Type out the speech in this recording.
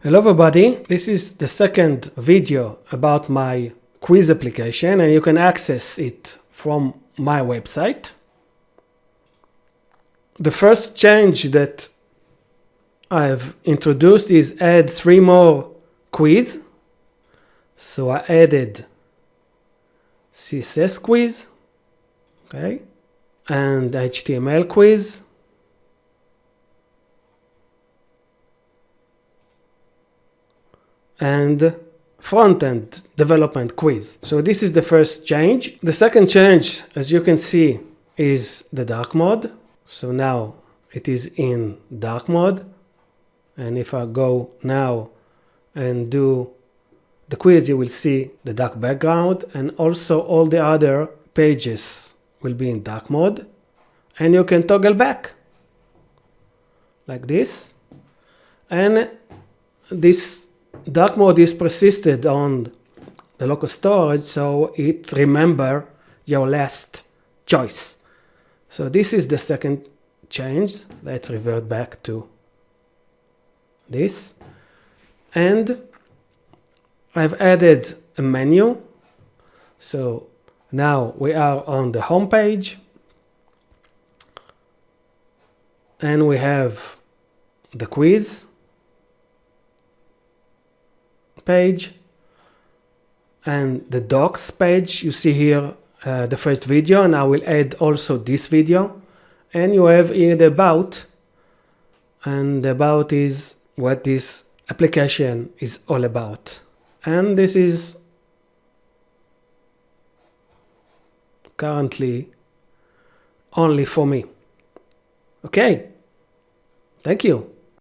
Hello everybody, this is the second video about my quiz application and you can access it from my website. The first change that I've introduced is add 3 more quiz. So I added CSS quiz, okay, and HTML quiz, and front-end development quiz. So this is the first change. The second change, as you can see, is the dark mode. So now it is in dark mode. And if I go now and do the quiz, you will see the dark background, and also all the other pages will be in dark mode. And you can toggle back like this. And this dark mode is persisted on the local storage, so it remembers your last choice. So this is the second change. Let's revert back to this. And I've added a menu. So now we are on the home page. And we have the quiz page and the docs page. You see here the first video, and I will add also this video. And you have here the about, and the about is what this application is all about. And this is currently only for me. Okay, thank you.